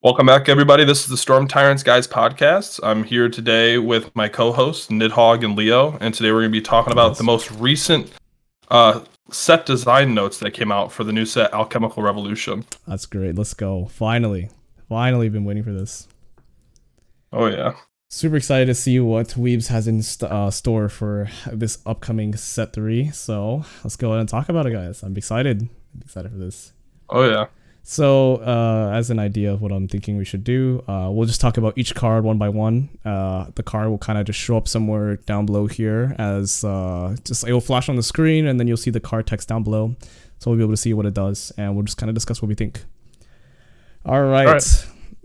Welcome back, everybody. This is the Storm Tyrants Guys podcast. I'm here today with my co-hosts, Nidhogg and Leo, and today we're going to be talking about the most recent set design notes that came out for the new set, Alchemical Revolution. That's great. Let's go. Finally been waiting for this. Oh, yeah. Super excited to see what Weebs has in store for this upcoming set 3. So let's go ahead and talk about it, guys. I'm excited for this. Oh, yeah. So, as an idea of what I'm thinking we should do, we'll just talk about each card one by one. The card will kind of just show up somewhere down below here as it will flash on the screen, and then you'll see the card text down below. So we'll be able to see what it does, and we'll just kind of discuss what we think. All right.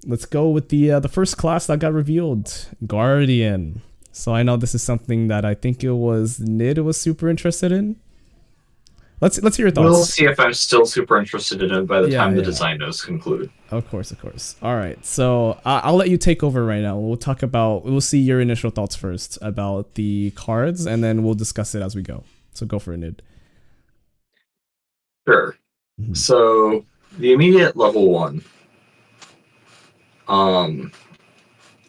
Let's go with the first class that got revealed, Guardian. So I know this is something that I think it was Nid was super interested in. Let's hear your thoughts. We'll see if I'm still super interested in it by the time the design notes conclude. Of course. All right, so I'll let you take over right now. We'll see your initial thoughts first about the cards, and then we'll discuss it as we go. So go for it, Nid. Sure. Mm-hmm. So the immediate level 1, on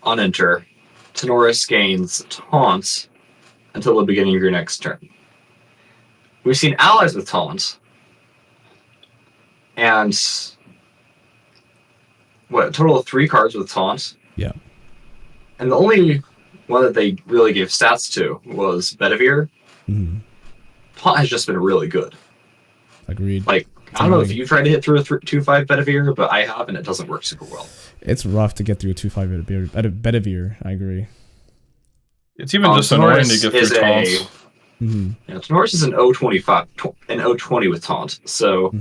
enter, Tenoris gains taunt until the beginning of your next turn. We've seen allies with taunt, and a total of 3 cards with taunt. Yeah. And the only one that they really gave stats to was Bedivere. Mm-hmm. Taunt has just been really good. Agreed. I don't know if you tried to hit through a 2/5 Bedivere, but I have, and it doesn't work super well. It's rough to get through a 2/5 Bedivere. I agree. It's even just annoying to get through taunts. Mm-hmm. Yeah, Tenoris is an 025, an 020 with taunt. So,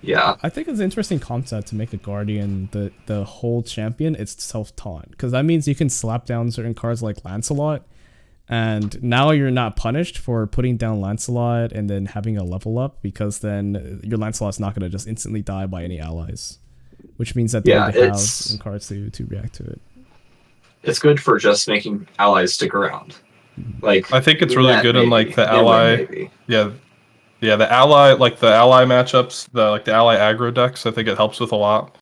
yeah. I think it's an interesting concept to make a Guardian the whole champion. It's self taunt because that means you can slap down certain cards like Lancelot, and now you're not punished for putting down Lancelot and then having a level up, because then your Lancelot's not going to just instantly die by any allies, which means that they have some cards to react to it. It's good for just making allies stick around. I think it's really good in the ally, the ally matchups, the ally aggro decks. I think it helps with a lot,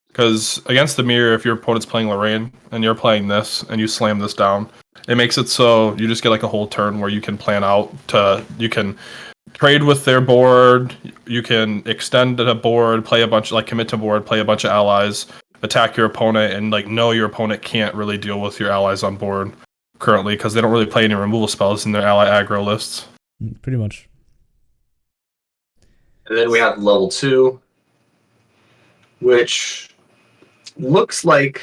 because against the mirror, if your opponent's playing Lorraine and you're playing this and you slam this down, it makes it so you just get a whole turn where you can plan out you can trade with their board, you can extend a board, play a bunch commit to board, play a bunch of allies, attack your opponent, and know your opponent can't really deal with your allies on board currently, because they don't really play any removal spells in their ally aggro lists. Pretty much. And then we have level 2, which looks like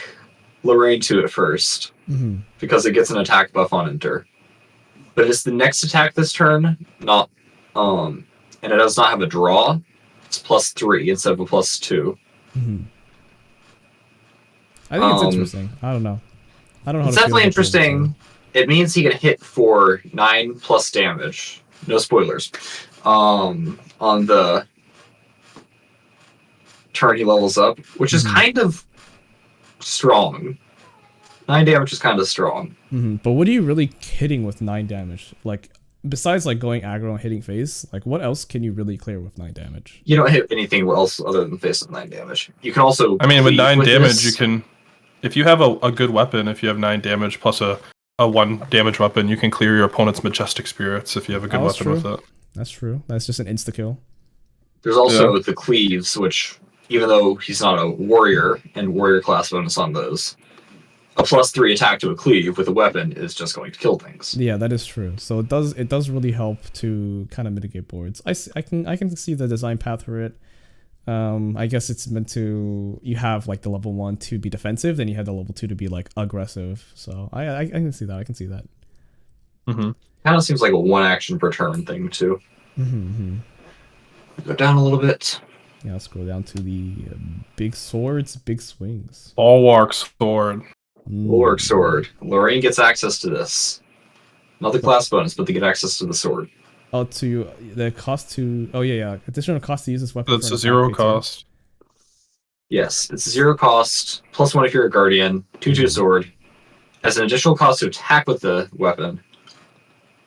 Lorraine 2 at first, because it gets an attack buff on enter. But it's the next attack this turn, and it does not have a draw. It's +3 instead of a +2. I think it's interesting. I don't know. It's definitely interesting. It means he can hit for 9+ damage. No spoilers. On the turn he levels up, which is kind of strong. 9 damage is kind of strong. But what are you really hitting with 9 damage? Besides going aggro and hitting face, what else can you really clear with 9 damage? You don't hit anything else other than face with 9 damage. You can also... with 9 damage, you can... If you have a good weapon, if you have 9 damage plus a 1 damage weapon, you can clear your opponent's Majestic Spirits if you have a good weapon with it. That's true. That's just an insta-kill. There's also the Cleaves, which, even though he's not a warrior, and warrior class bonus on those, a +3 attack to a Cleave with a weapon is just going to kill things. Yeah, that is true. So it does really help to kind of mitigate boards. I can see the design path for it. I guess it's meant to, you have the level 1 to be defensive, then you have the level 2 to be aggressive. So I can see that. Kind of seems like a 1 action per turn thing too. Go down a little bit. Yeah, let's go down to the big swords, big swings. Bulwark Sword. Bulwark Sword. Lorraine gets access to this. Not the class bonus, but they get access to the sword. Oh, to the cost to... Oh, yeah. Additional cost to use this weapon. That's a 0 cost. Yes, it's 0 cost, +1 if you're a Guardian, 2/2 sword. As an additional cost to attack with the weapon,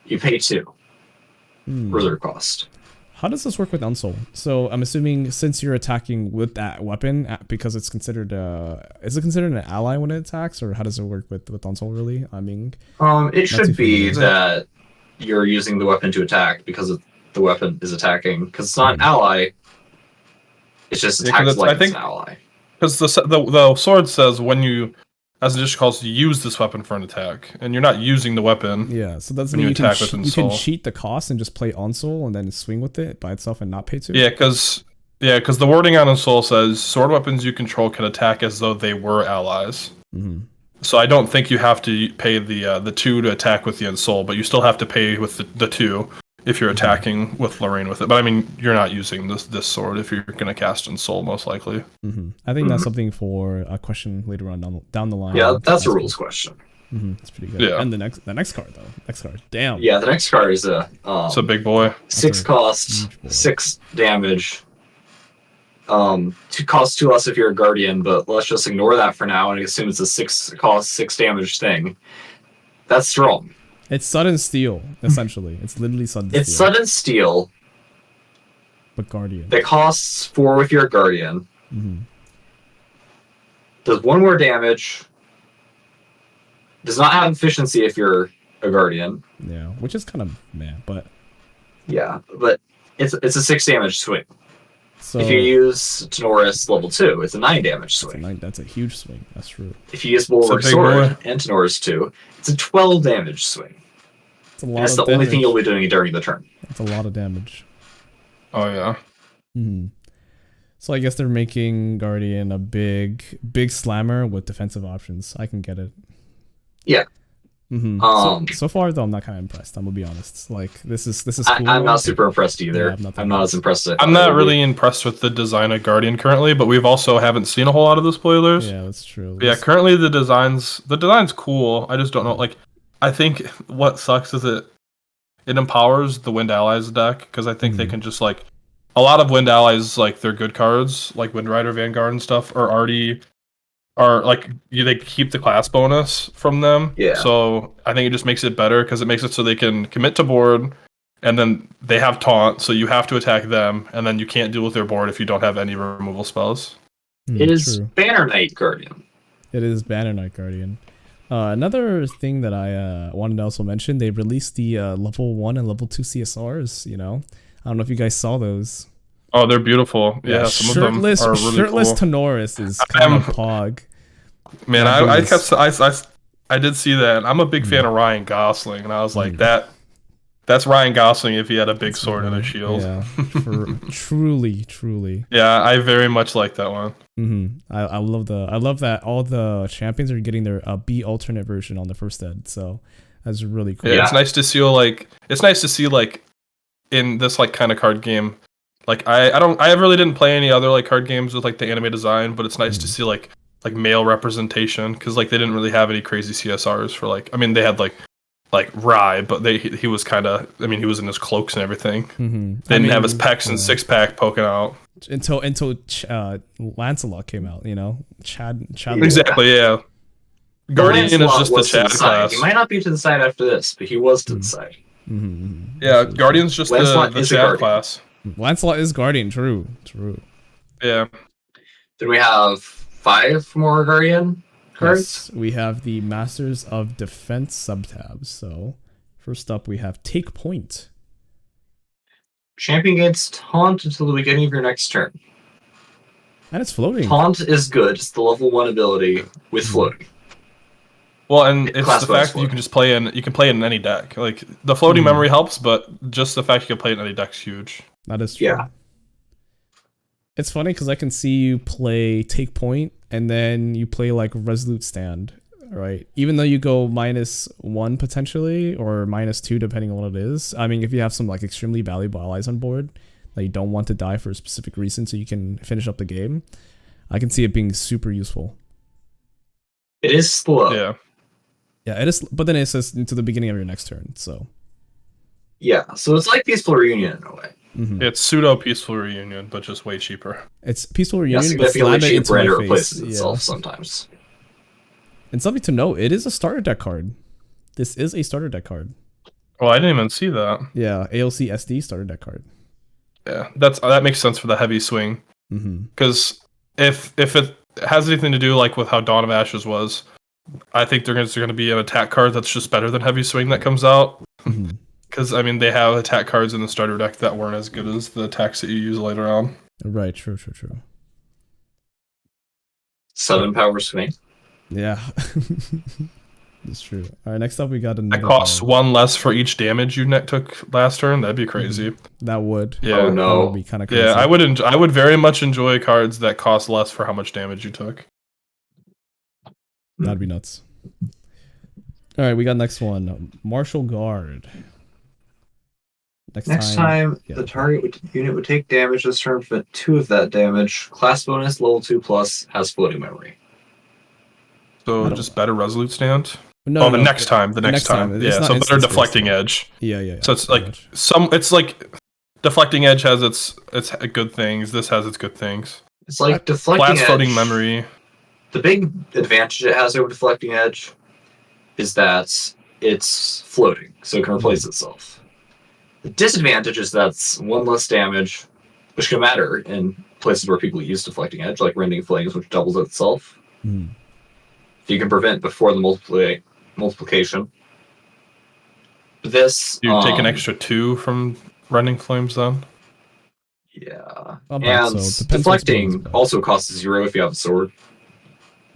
you pay 2. Reserve cost. How does this work with Unsoul? So I'm assuming since you're attacking with that weapon, because it's considered is it considered an ally when it attacks, or how does it work with Unsoul really? I mean, it should be that you're using the weapon to attack because the weapon is attacking. Because it's not an ally. It's just attacks like it's an ally. Because the sword says when you, as an additional calls, you use this weapon for an attack, and you're not using the weapon. Yeah, so that's when you attack with Unsoul. You can cheat the cost and just play Unsoul and then swing with it by itself and not pay 2. Yeah, because the wording on Unsoul says sword weapons you control can attack as though they were allies. Mm-hmm. So I don't think you have to pay the 2 to attack with the Unsoul, but you still have to pay with the 2 if you're attacking with Lorraine with it. But I mean, you're not using this sword if you're going to cast Unsoul, most likely. Mm-hmm. I think that's something for a question later on down the line. Yeah, that's a rules question. Mm-hmm. It's pretty good. Yeah. And the next card though. Next card. Damn. Yeah, the next card is it's a big boy. 6 cost, 6 damage. 2 cost 2 less if you're a guardian, but let's just ignore that for now and assume it's a 6 cost 6 damage thing. That's strong. It's sudden steal, essentially. It's literally sudden steal. It's sudden steal. But guardian. That costs 4 if you're a guardian. Mm-hmm. Does 1 more damage. Does not have efficiency if you're a guardian. Yeah, which is kind of meh, but yeah, but it's a 6 damage swing. So if you use Tenoris level 2, it's a 9 damage swing. That's a huge swing. That's true. If you use Bulwark Sword and Tenoris 2, it's a 12 damage swing. It's a lot. That's the only thing you'll be doing during the turn. That's a lot of damage. Oh yeah. Mm-hmm. So I guess they're making Guardian a big slammer with defensive options. I can get it. Yeah. Mm-hmm. So far though, I'm not kind of impressed. I'm gonna be honest. Like this is cool. I'm not super impressed either. Yeah, I'm not as impressed. I'm not really impressed with the design of Guardian currently, but we've also haven't seen a whole lot of the spoilers. Yeah, that's true. But yeah, currently the design's cool. I just don't know. Like, I think what sucks is it empowers the Wind Allies deck because I think they can just like a lot of Wind Allies, like their good cards, like Wind Rider, Vanguard, and stuff, are like they keep the class bonus from them. Yeah. So I think it just makes it better because it makes it so they can commit to board, and then they have taunt, so you have to attack them, and then you can't deal with their board if you don't have any removal spells. It is Banner Knight Guardian. It is Banner Knight Guardian. Another thing that I wanted to also mention, they released the level 1 and level 2 CSRs. You know, I don't know if you guys saw those. Oh, they're beautiful. Yeah, some of them are really shirtless cool. Tenoris is kind of pog. Man, I did see that. I'm a big fan of Ryan Gosling, and I was like, that's Ryan Gosling if he had a big sword and a shield. Yeah, truly. Yeah, I very much like that one. Mm-hmm. I love that all the champions are getting their B alternate version on the first ed. So that's really cool. Yeah, it's nice to see like in this like kind of card game. Like I really didn't play any other like card games with like the anime design, but it's nice to see like male representation because like they didn't really have any crazy CSRs for like they had like Rye, but he was kind of he was in his cloaks and everything. Mm-hmm. They didn't have his pecs and 6-pack poking out until Lancelot came out. You know, Chad. Exactly, yeah. Guardian is just the Chad class. He might not be to the side after this, but he was to the side. Mm-hmm. Yeah, Guardian's just the Chad class. Lancelot is Guardian. True. Yeah. Then we have 5 more Guardian cards. Yes, we have the Masters of Defense subtabs. So first up, we have Take Point. Champion gains Taunt until the beginning of your next turn. And it's floating. Taunt is good. It's the level 1 ability with floating. Well, and it's the fact that you can just play in any deck. Like the floating memory helps, but just the fact you can play it in any deck's huge. That is true. Yeah. It's funny because I can see you play Take Point and then you play like Resolute Stand, right? Even though you go -1 potentially or -2 depending on what it is. I mean, if you have some like extremely valuable allies on board that you don't want to die for a specific reason so you can finish up the game, I can see it being super useful. It is slow. Yeah. Yeah, it is, but then it says into the beginning of your next turn, so. Yeah, so it's like Peaceful Reunion in a way. Mm-hmm. It's pseudo Peaceful Reunion, but just way cheaper. It's Peaceful Reunion, but slam it into my face. Replaces itself sometimes. And something to note, it is a starter deck card. This is a starter deck card. Oh, I didn't even see that. Yeah, ALC SD starter deck card. Yeah, that makes sense for the heavy swing. Because if it has anything to do like with how Dawn of Ashes was, I think there's going to be an attack card that's just better than heavy swing that comes out. Because I mean, they have attack cards in the starter deck that weren't as good as the attacks that you use later on. Right. True. 7 power swing. Yeah. That's true. All right, next up we got another. That costs 1 less for each damage you took last turn. That'd be crazy. That would. Yeah. Oh no. That would be kind of crazy. Yeah, I would very much enjoy cards that cost less for how much damage you took. That'd be nuts. All right, we got next one. Martial Guard. Next time the target unit would take damage this turn, prevent 2 of that damage. Class bonus, level 2+, has floating memory. So just better Resolute Stand? No, the next time. Yeah, so better Deflecting Edge. Yeah. So it's like Deflecting Edge has its good things. This has its good things. It's like Deflecting Class Edge. Floating Memory. The big advantage it has over Deflecting Edge is that it's floating, so it can replace itself. The disadvantage is that's 1 less damage, which can matter in places where people use Deflecting Edge, like Rending Flames, which doubles itself. If you can prevent before the multiplication. This You take an extra 2 from Rending Flames then? Yeah. And so Deflecting also costs 0 if you have a sword.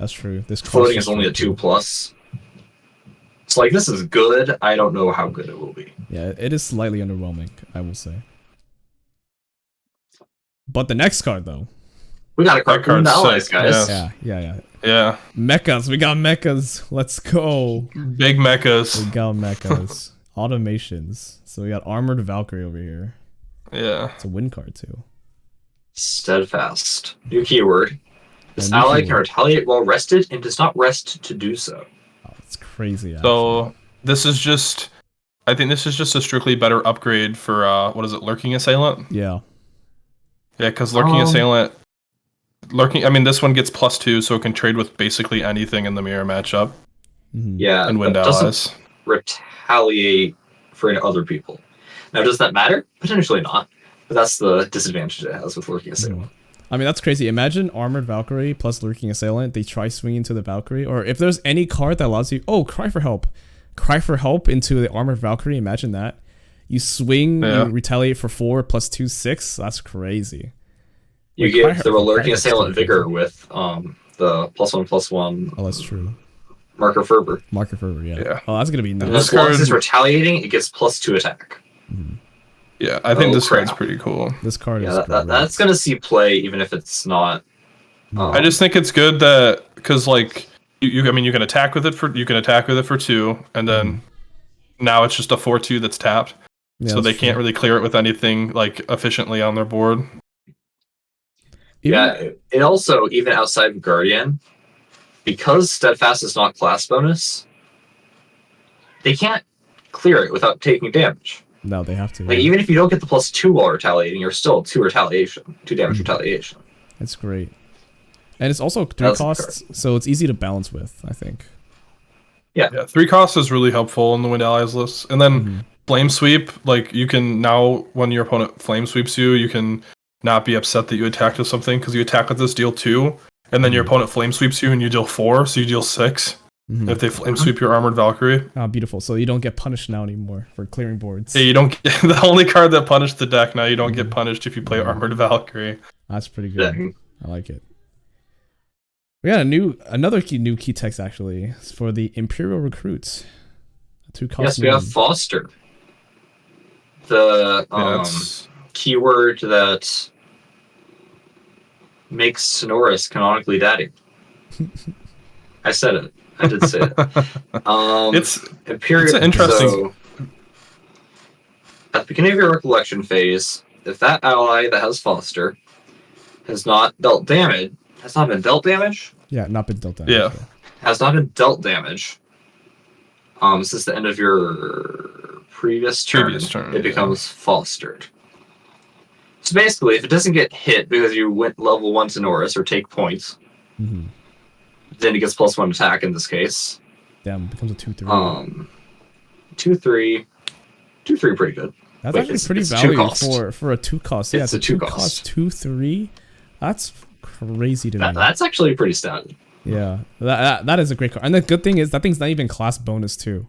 That's true. This Floating is only a 2+. It's like, this is good. I don't know how good it will be. Yeah, it is slightly underwhelming, I will say. But the next card, though. We got a card from the allies, guys. Yeah. Mechas. We got mechas. Let's go. Big mechas. We got mechas. Automations. So we got Armored Valkyrie over here. Yeah. It's a win card, too. Steadfast. New keyword. This ally can retaliate while rested and does not rest to do so. Oh, it's crazy. Actually. So this is just... I think this is just a strictly better upgrade for, what is it, Lurking Assailant? Yeah. Yeah, because Lurking Assailant... I mean, this one gets +2, so it can trade with basically anything in the mirror matchup. Yeah, and win allies. Retaliate for other people. Now, does that matter? Potentially not. But that's the disadvantage it has with Lurking Assailant. I mean, that's crazy. Imagine Armored Valkyrie plus Lurking Assailant. They try swinging to the Valkyrie. Or if there's any card that allows you... Oh, Cry for Help. Cry for Help into the Armored Valkyrie. Imagine that. You swing, you retaliate for 4 plus 2, 6. That's crazy. You get the Lurking Assailant Vigor with the +1/+1. Oh, that's true. Marker Fervor. Marker Fervor, yeah. Oh, that's going to be nice. And as long as it's retaliating, it gets +2 attack. Yeah, I think this card's pretty cool. This card is that's going to see play, even if it's not... I just think it's good that... Because, like, you can attack with it for 2, and then now it's just a 4/2 that's tapped. Yeah, so they can't really clear it with anything, like, efficiently on their board. Yeah, it also, even outside of Guardian, because Steadfast is not class bonus, they can't clear it without taking damage. No, they have to. Like, even if you don't get the +2 while retaliating, you're still 2 damage retaliation. That's great. And it's also 3 costs, so it's easy to balance with, I think. Yeah. 3 costs is really helpful in the Wind Allies list. And then Flame Sweep, like, you can now, when your opponent Flame Sweeps you, you can not be upset that you attacked with something, because you attack with this, deal 2, and then your opponent Flame Sweeps you and you deal 4, so you deal 6. If they Flame Sweep your Armored Valkyrie. Oh, beautiful. So you don't get punished now anymore for clearing boards. Yeah, you don't get the only card that punished the deck. Now you don't get punished if you play Armored Valkyrie. That's pretty good. I like it. We got another new key text, actually. It's for the Imperial Recruits. 2 cost. Yes, we have Foster. The keyword that makes Sonoris canonically daddy. I said it. I did say it. It's Imperial. It's interesting. So, at the beginning of your recollection phase, if that ally that has Foster has not been dealt damage. Yeah, not been dealt damage. Yeah. Has not been dealt damage. Since the end of your previous turn, it becomes fostered. So basically, if it doesn't get hit because you went level 1 to Norris or take points, then it gets +1 attack in this case. Damn, it becomes a 2/3. 2/3. 2/3 pretty good. That's Wait, actually it's- pretty it's a value 2-cost. for a 2-cost. Yeah, It's it's a a 2-cost. 2-cost, 2/3. That's crazy to me. That's actually pretty stout. Yeah, that is a great card. And the good thing is that thing's not even class bonus too.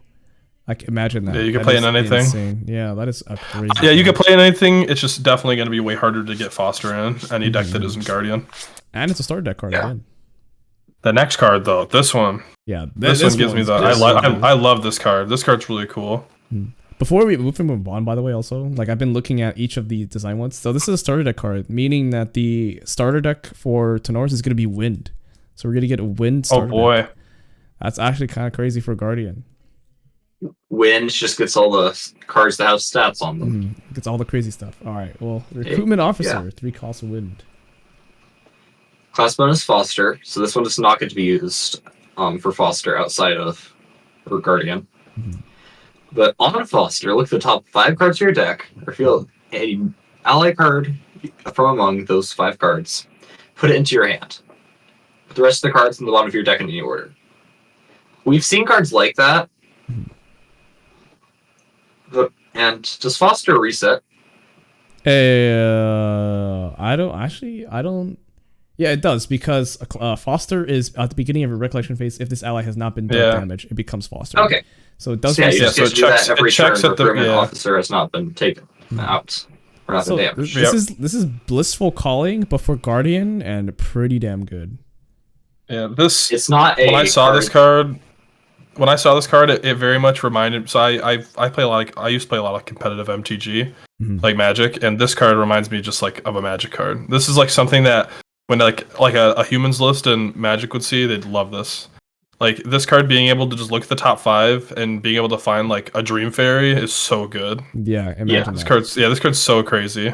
Like imagine that. Yeah, you can That play is in anything. Insane. Yeah, that is a crazy. Yeah, you card. can play in anything. It's just definitely going to be way harder to get Foster in any deck that isn't Guardian. And it's a starter deck card Yeah. again. The next card though, this one. Yeah, This one gives me one's the. crazy. I love this card. This card's really cool. Before we move on, by the way, also, like I've been looking at each of the design ones. So this is a starter deck card, meaning that the starter deck for Tenoris is going to be Wind. So we're going to get a Wind Oh starter boy. deck. That's actually kind of crazy for Guardian. Wind just gets all the cards that have stats on them. Gets all the crazy stuff. All right, well, Recruitment Officer, yeah. 3 costs of Wind. Class bonus Foster, so this one does not get to be used for Foster outside of or Guardian. But on Foster, look at the top 5 cards of your deck, or feel a ally card from among those 5 cards. Put it into your hand. Put the rest of the cards in the bottom of your deck in any order. We've seen cards like that. And does Foster reset? I don't. Yeah, it does because Foster is at the beginning of a recollection phase. If this ally has not been done damage, it becomes Foster. Okay. So it does. So yeah, you reset. just get to do that every it checks turn. at the- Recruitment yeah. officer has not been taken out or not So been damaged. this is blissful calling, but for Guardian and pretty damn good. Yeah, this. It's not a. When I saw this card, it very much reminded. So I play a lot. I used to play a lot of competitive MTG, like Magic, and this card reminds me just like of a Magic card. This is like something that when like a humans list and Magic would see, they'd love this. Like this card being able to just look at the top 5 and being able to find like a Dream Fairy is so good. Yeah, imagine This that. this card's so crazy.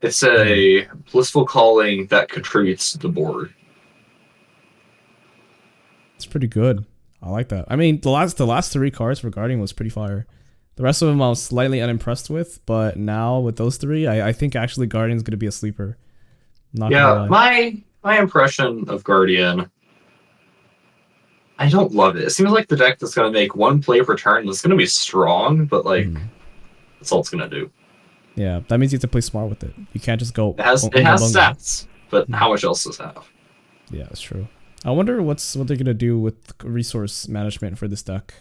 It's a blissful calling that contributes to the board. It's pretty good. I like that. I mean, the last 3 cards for Guardian was pretty fire. The rest of them I was slightly unimpressed with, but now with those 3, I think actually Guardian's gonna be a sleeper. Not gonna lie. My impression of Guardian, I don't love it. It seems like the deck that's going to make 1 play per turn that's going to be strong, but like that's all it's going to do. Yeah, that means you have to play smart with it. You can't just go. It has stats, but how much else does it have? Yeah, that's true. I wonder what they're gonna do with resource management for this deck,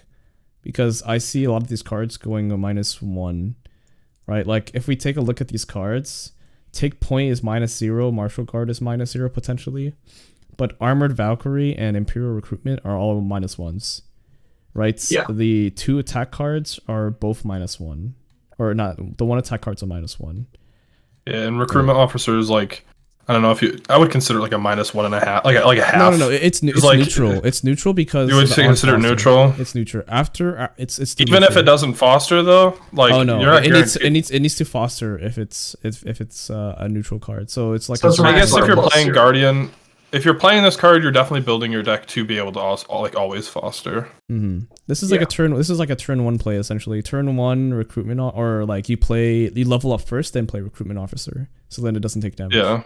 because I see a lot of these cards going a -1, right? Like if we take a look at these cards, Take Point is -0, Martial Guard is -0 potentially, but Armored Valkyrie and Imperial Recruitment are all -1s, right? Yeah. The 2 attack cards are both -1, or not. The 1 attack card's a -1. Yeah, and Recruitment Officers like. I don't know if I would consider it like a -1.5, like a half. No. It's like, neutral. It's neutral because You would the consider it on-foster. neutral? It's neutral. After it's Even if it doesn't foster though, like oh no, you're not it guaranteed. needs to foster if it's a neutral card. So it's like So it's I guess if you're Plus playing zero. Guardian, if you're playing this card, you're definitely building your deck to be able to always foster. This is like a turn. This is like a turn 1 play essentially. Turn 1 recruitment or like you level up first, then play recruitment officer. So then it doesn't take damage. Yeah.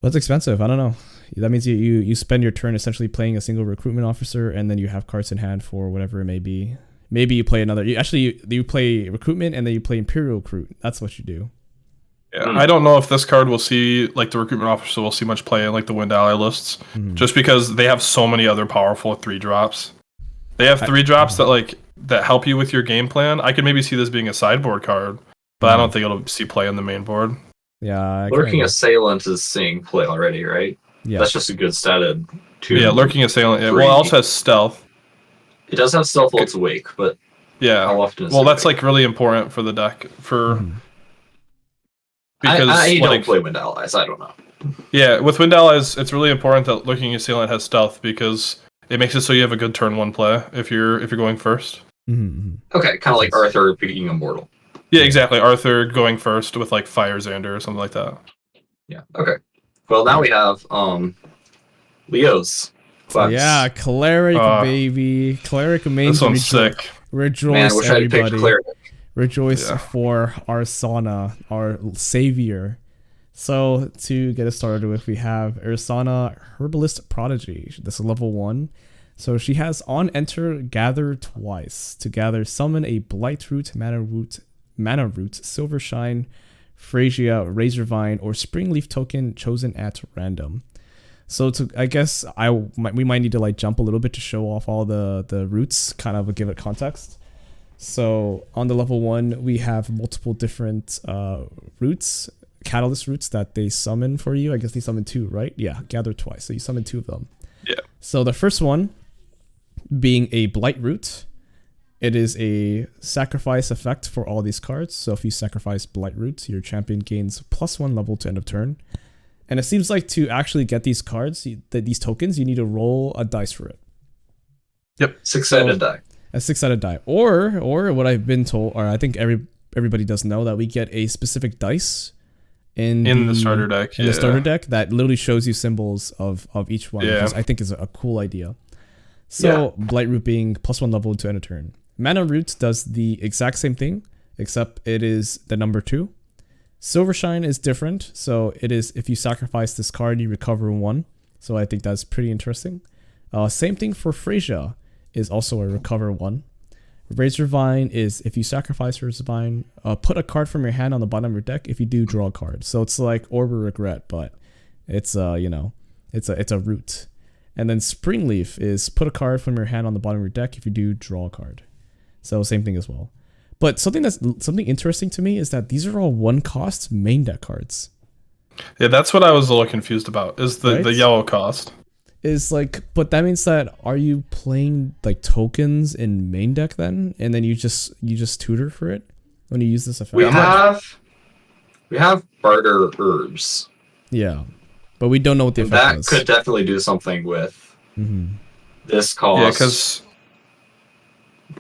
That's expensive. I don't know. That means you spend your turn essentially playing a single recruitment officer, and then you have cards in hand for whatever it may be. Maybe you play another. You play recruitment and then you play Imperial Recruit. That's what you do. Yeah, I don't know if this card will see like the recruitment officer will see much play in like the Wind Ally lists, just because they have so many other powerful 3-drops. They have 3-drops that help you with your game plan. I could maybe see this being a sideboard card, but I don't think it'll see play on the main board. Yeah. Lurking Assailant is seeing play already, right? Yeah. That's just a good statted 2. Yeah, Lurking Assailant. Well, it also has stealth. It does have stealth while it's awake, but Yeah. how often is Well, it that's awake? like really important for the deck because I don't like play Wind Allies. I don't know. yeah, with Wind Allies, it's really important that Lurking Assailant has stealth because it makes it so you have a good turn 1 play if you're going first. Okay, kind of like Arthur being immortal. Yeah, exactly. Arthur going first with like Fire Xander or something like that. Yeah. Okay. Well, now we have Leo's. Class. Yeah, Cleric, baby. Cleric mains This one's sick. Rejoice, Man, I wish I had picked everybody. Cleric. Rejoice Yeah. for Arsana, our savior. So, to get us started with, we have Arsana Herbalist Prodigy. This is level 1. So she has on enter gather twice to gather summon a Blight Root, Mana Root, Silver Shine, Phrasia, Razorvine, or Springleaf token chosen at random. So I guess we might need to like jump a little bit to show off all the roots, kind of give it context. So on the level 1, we have multiple different roots, catalyst roots that they summon for you. I guess they summon 2, right? Yeah, gather twice. So you summon 2 of them. Yeah. So the first one being a Blight Root. It is a sacrifice effect for all these cards. So if you sacrifice Blight Root, your champion gains +1 level to end of turn. And it seems like to actually get these cards, these tokens, you need to roll a dice for it. Yep, 6-sided die. A 6-sided die. Or what I've been told, or I think everybody does know, that we get a specific dice in the starter deck. In the starter deck that literally shows you symbols of each one, yeah. Which I think is a cool idea. So Blight Root being +1 level to end a turn. Mana Root does the exact same thing, except it is the number 2. Silver Shine is different, so it is if you sacrifice this card, you recover 1. So I think that's pretty interesting. Same thing for Phrasia, is also a recover 1. Razorvine is if you sacrifice Razorvine, put a card from your hand on the bottom of your deck. If you do, draw a card. So it's like Orb of Regret, but it's it's a root. And then Springleaf is put a card from your hand on the bottom of your deck. If you do, draw a card. So same thing as well. But something interesting to me is that these are all 1-cost main deck cards. Yeah, that's what I was a little confused about. Is the yellow cost? Is like, but that means that are you playing like tokens in main deck then, and then you just tutor for it when you use this effect? We have barter herbs. Yeah, but we don't know what the effect is. That could definitely do something with this cost. Yeah, because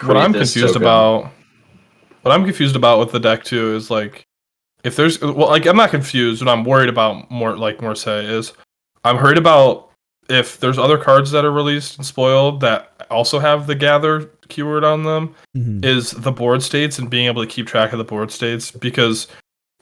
what I'm confused about with the deck too is like, if there's I'm not confused. What I'm worried about more say is I'm worried about if there's other cards that are released and spoiled that also have the gather keyword on them, is the board states and being able to keep track of the board states. Because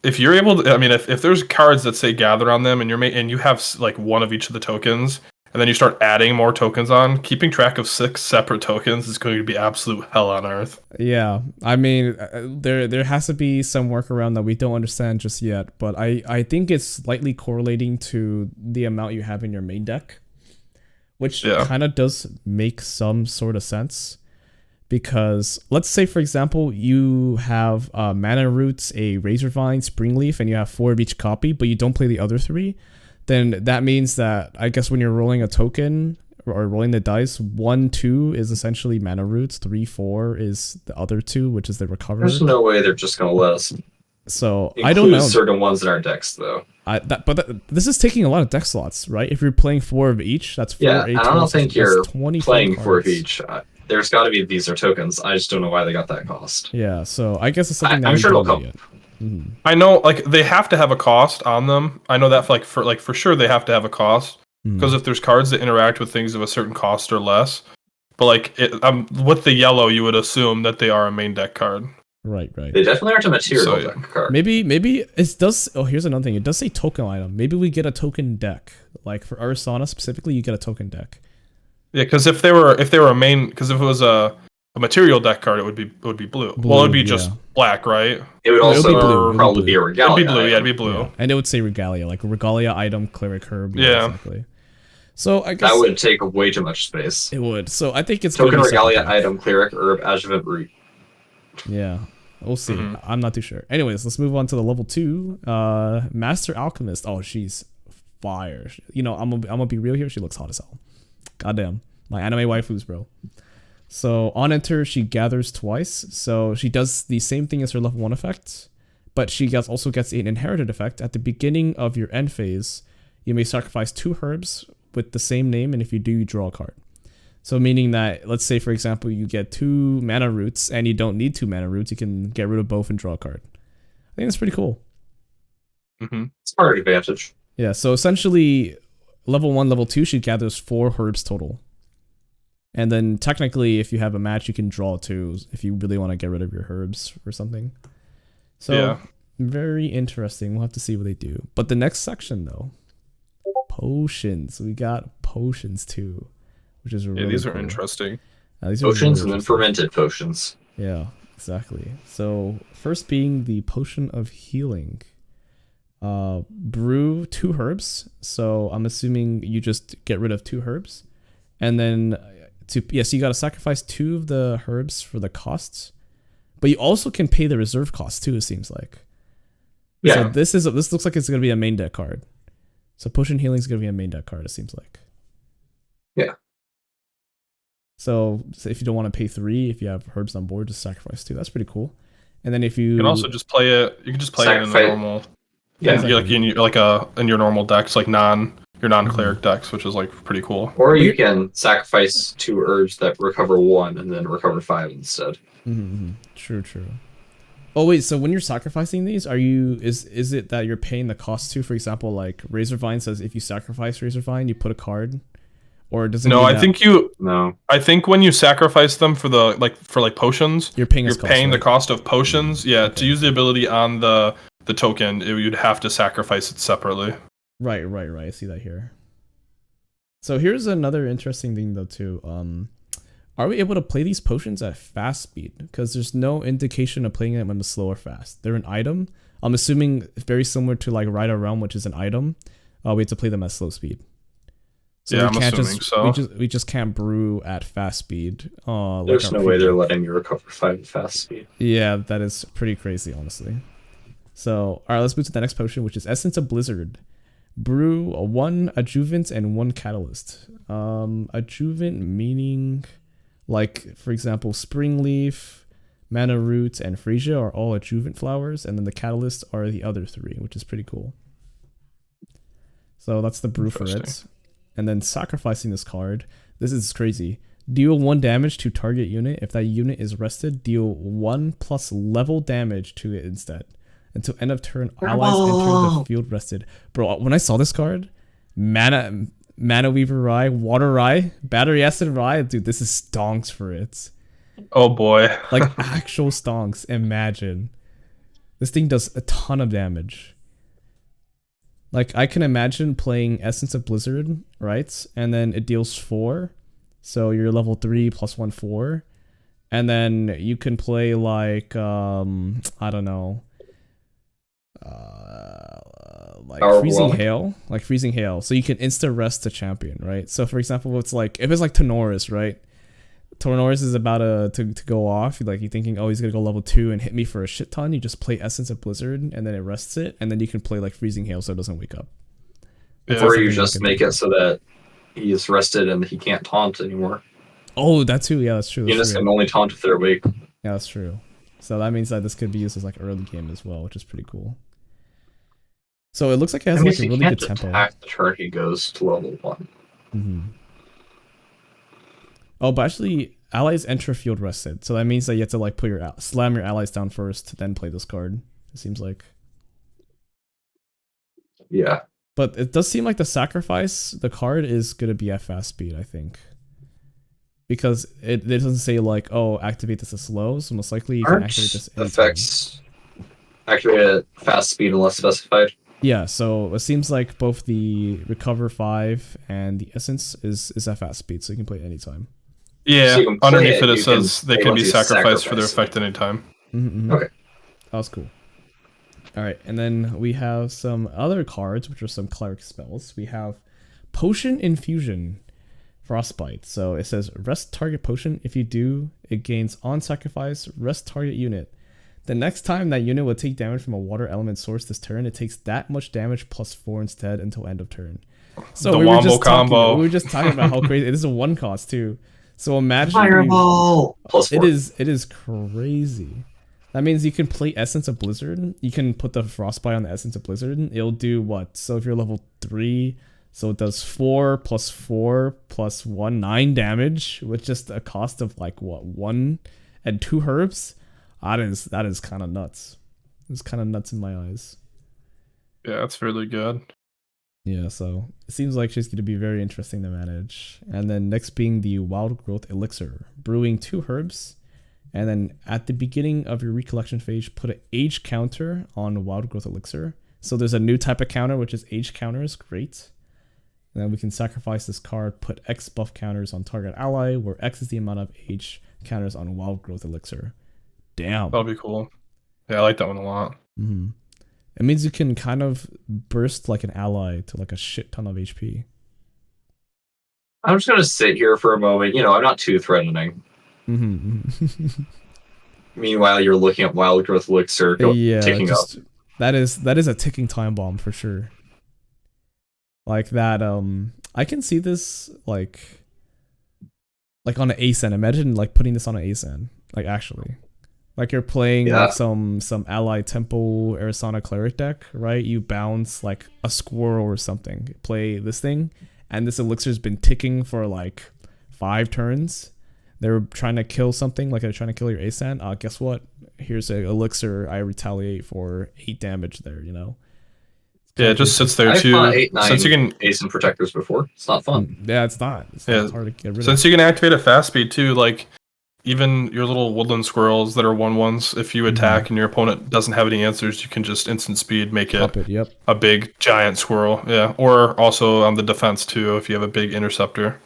if you're able to, if there's cards that say gather on them and you have like one of each of the tokens, and then you start adding more tokens on, keeping track of 6 separate tokens is going to be absolute hell on earth. Yeah, there has to be some workaround that we don't understand just yet, but I think it's slightly correlating to the amount you have in your main deck, which kind of does make some sort of sense. Because let's say, for example, you have Mana Roots, a Razorvine, Springleaf, and you have 4 of each copy, but you don't play the other 3. Then that means that, I guess, when you're rolling a token or rolling the dice, 1, 2 is essentially Mana Roots, 3, 4 is the other 2, which is the recover. There's no way they're just going to let us I don't know. Certain ones in our decks, though. This is taking a lot of deck slots, right? If you're playing 4 of each, that's 4. Yeah, I don't think you're playing cards. 4 of each. There's got to be these are tokens. I just don't know why they got that cost. Yeah, so I guess it's something that I'm sure it'll come. I know, like, they have to have a cost on them. I know that for sure they have to have a cost, because if there's cards that interact with things of a certain cost or less, but like with the yellow, you would assume that they are a main deck card. Right. They definitely aren't a material deck card. Maybe it does. Oh, here's another thing. It does say token item. Maybe we get a token deck. Like for Arisana specifically, you get a token deck. Yeah, because if they were a main, because if it was a material deck card, it would be blue. Well, it would be just black, right? It would also be blue. probably be a Regalia. It'd be blue. Yeah, it'd be blue. Yeah. And it would say Regalia, like Regalia item, Cleric herb. Yeah, exactly. So I guess that would take way too much space. It would. So I think it's token Regalia item, Cleric herb, adjuvant root. Yeah. We'll see. I'm not too sure. Anyways, let's move on to the level 2. Master Alchemist. Oh, she's fire. You know, I'm gonna be real here. She looks hot as hell. Goddamn. My anime waifus, bro. So on enter, she gathers twice. So she does the same thing as her level 1 effect, but she also gets an inherited effect. At the beginning of your end phase, you may sacrifice 2 herbs with the same name, and if you do, you draw a card. So meaning that, let's say, for example, you get 2 mana roots and you don't need 2 mana roots, you can get rid of both and draw a card. I think that's pretty cool. It's part of advantage. Yeah, so essentially, level 1, level 2, she gathers 4 herbs total. And then technically, if you have a match, you can draw 2 if you really want to get rid of your herbs or something. So, very interesting. We'll have to see what they do. But the next section, though, potions. We got potions, too. which is really these cool. are interesting. These potions are really and then fermented potions. Yeah, exactly. So first being the potion of healing. Brew 2 herbs. So I'm assuming you just get rid of 2 herbs, and then so you got to sacrifice 2 of the herbs for the costs, but you also can pay the reserve cost too. It seems like. Yeah. So this looks like it's gonna be a main deck card. So potion healing is gonna be a main deck card. It seems like. Yeah. So if you don't want to pay 3, if you have herbs on board, just sacrifice 2. That's pretty cool. And then if you can also just play it, you can just play it in a normal. Yeah, exactly. like in your normal decks, like your non-cleric decks, which is like pretty cool. Or you can sacrifice 2 herbs that recover 1 and then recover 5 instead. True. Oh wait, so when you're sacrificing these, is it that you're paying the cost too? For example, like Razorvine says, if you sacrifice Razorvine, you put a card, or does it? No, I think No. I think when you sacrifice them for potions, you're paying the cost of potions. Yeah, okay. To use the ability on the token, you'd have to sacrifice it separately. Right. I see that here. So here's another interesting thing though too. Are we able to play these potions at fast speed? Because there's no indication of playing them on the slow or fast. They're an item. I'm assuming very similar to like Ride a Realm, which is an item. We have to play them at slow speed. So yeah, we can't I'm assuming so. We just can't brew at fast speed. There's no way they're letting you recover 5 at fast speed. Yeah, that is pretty crazy, honestly. So, all right, let's move to the next potion, which is Essence of Blizzard. Brew 1 adjuvant and 1 catalyst. Adjuvant meaning, like, for example, Spring Leaf, Mana Root, and Freesia are all adjuvant flowers, and then the catalysts are the other 3, which is pretty cool. So that's the brew for it. And then sacrificing this card. This is crazy. Deal 1 damage to target unit. If that unit is rested, deal 1 plus level damage to it instead. Until end of turn, allies enter the field rested. Bro, when I saw this card, Mana Weaver Rye, Water Rye, Battery Acid Rye, dude, this is stonks for it. Oh boy. Like actual stonks, imagine. This thing does a ton of damage. Like, I can imagine playing Essence of Blizzard, right? And then it deals 4. So you're level 3 plus 1, 4. And then you can play like, I don't know. Like Freezing Hail. Like Freezing Hail. So you can insta-rest the champion, right? So for example, if it's like Tanoris, right? Tanoris is about to go off. You're thinking, oh, he's gonna go level 2 and hit me for a shit ton. You just play Essence of Blizzard and then it rests it, and then you can play like Freezing Hail so it doesn't wake up. Yeah. Or you just make it so that he's rested and he can't taunt anymore. Oh, that too. Yeah, that's true. Units can only taunt if they're awake. Yeah, that's true. So that means that this could be used as like early game as well, which is pretty cool. So it looks like it has like a really good tempo. Attack the turn he goes to level 1. Mm-hmm. Oh, but actually, allies enter field rested, so that means that you have to like slam your allies down first, then play this card. It seems like. Yeah. But it does seem like the card is gonna be at fast speed, I think. Because it doesn't say like, oh, activate this as slow, so most likely you can activate this anytime. Effects activate at fast speed unless specified. Yeah, so it seems like both the Recover 5 and the Essence is at fast speed, so you can play it anytime. Yeah, so underneath it says they can be sacrificed for their effect anytime. Mm-hmm. Okay. That was cool. Alright, and then we have some other cards, which are some Cleric spells. We have Potion Infusion, Frostbite. So it says, rest target potion. If you do, it gains on sacrifice, rest target unit. The next time that unit will take damage from a water element source this turn, it takes that much damage plus 4 instead until end of turn. So the we were just talking about how crazy this is a 1 cost too. So imagine Fireball plus 4. It is crazy. That means you can play Essence of Blizzard. You can put the Frostbite on the Essence of Blizzard. It'll do what? So if you're level 3, so it does 4 plus 1, 9 damage with just a cost of like what, 1 and 2 herbs. That is kind of nuts. It's kind of nuts in my eyes. Yeah, that's really good. Yeah, so it seems like she's going to be very interesting to manage. And then next being the Wild Growth Elixir. Brewing 2 herbs. And then at the beginning of your recollection phase, put an age counter on Wild Growth Elixir. So there's a new type of counter, which is age counters. Great. And then we can sacrifice this card, put X buff counters on target ally, where X is the amount of H counters on Wild Growth Elixir. Damn. That'll be cool. Yeah, I like that one a lot. Mm-hmm. It means you can kind of burst like an ally to like a shit ton of HP. I'm just gonna sit here for a moment. I'm not too threatening. Mm-hmm. Meanwhile, you're looking at Wild Growth Elixir ticking up. That is a ticking time bomb for sure. Like that, I can see this like on an ASEN. Imagine like putting this on an ASEN. Like actually. Like you're playing like some ally tempo Arizona Cleric deck, right? You bounce like a squirrel or something. Play this thing, and this elixir's been ticking for like 5 turns. They're trying to kill something, like they're trying to kill your ASEN. Guess what? Here's an elixir. I retaliate for 8 damage there, Yeah, it just sits there too. I've fought 8-9 since you can ASEN protectors before. It's not fun. Yeah, it's not. It's hard to get rid of. Since you can activate a fast speed too, like even your little woodland squirrels that are 1/1s, if you attack and your opponent doesn't have any answers, you can just instant speed make it a big giant squirrel. Yeah, or also on the defense too, if you have a big interceptor.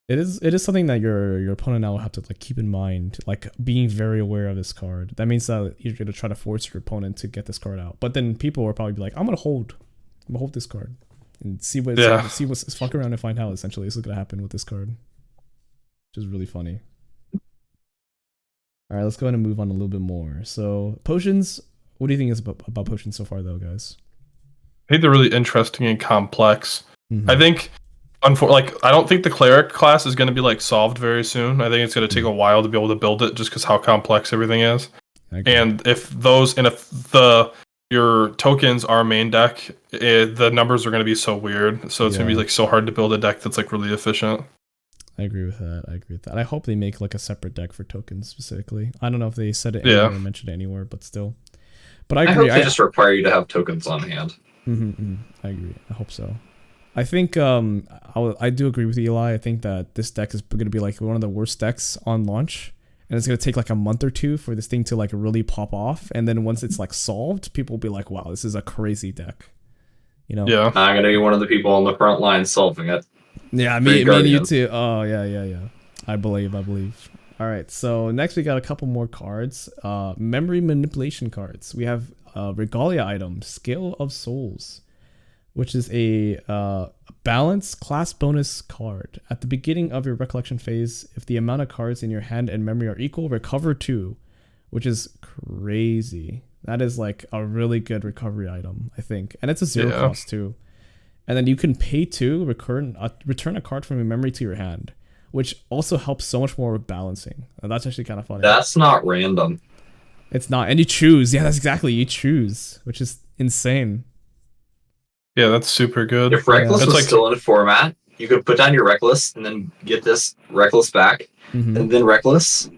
It is something that your opponent now will have to like keep in mind, like being very aware of this card. That means that you're gonna try to force your opponent to get this card out. But then people will probably be like, I'm gonna hold this card and see what's fuck around and find out. Essentially, this is gonna happen with this card, which is really funny. All right, let's go ahead and move on a little bit more. So potions, what do you think is about potions so far, though, guys? I think they're really interesting and complex. I think, I don't think the cleric class is going to be like solved very soon. I think it's going to take a while to be able to build it, just because how complex everything is. And if your tokens are main deck, the numbers are going to be so weird. So it's going to be like so hard to build a deck that's like really efficient. I agree with that. I hope they make like a separate deck for tokens specifically. I don't know if they said it anywhere or mentioned it anywhere, but still. But I agree. I hope they just require you to have tokens on hand. I agree. I hope so. I think I do agree with Eli. I think that this deck is going to be like one of the worst decks on launch, and it's going to take like a month or 2 for this thing to like really pop off. And then once it's like solved, people will be like, "Wow, this is a crazy deck." Yeah. I'm going to be one of the people on the front line solving it. Yeah, me and you too. Oh, yeah. I believe. All right, so next we got a couple more cards. Memory manipulation cards. We have Regalia item, Scale of Souls, which is a balance class bonus card. At the beginning of your recollection phase, if the amount of cards in your hand and memory are equal, recover 2, which is crazy. That is like a really good recovery item, I think. And it's a 0 cost too. And then you can pay 2, return a card from your memory to your hand, which also helps so much more with balancing. And that's actually kind of funny. That's not random. It's not. And you choose. Yeah, that's exactly. You choose, which is insane. Yeah, that's super good. If Reckless was still in a format, you could put down your Reckless and then get this Reckless back, and then Reckless.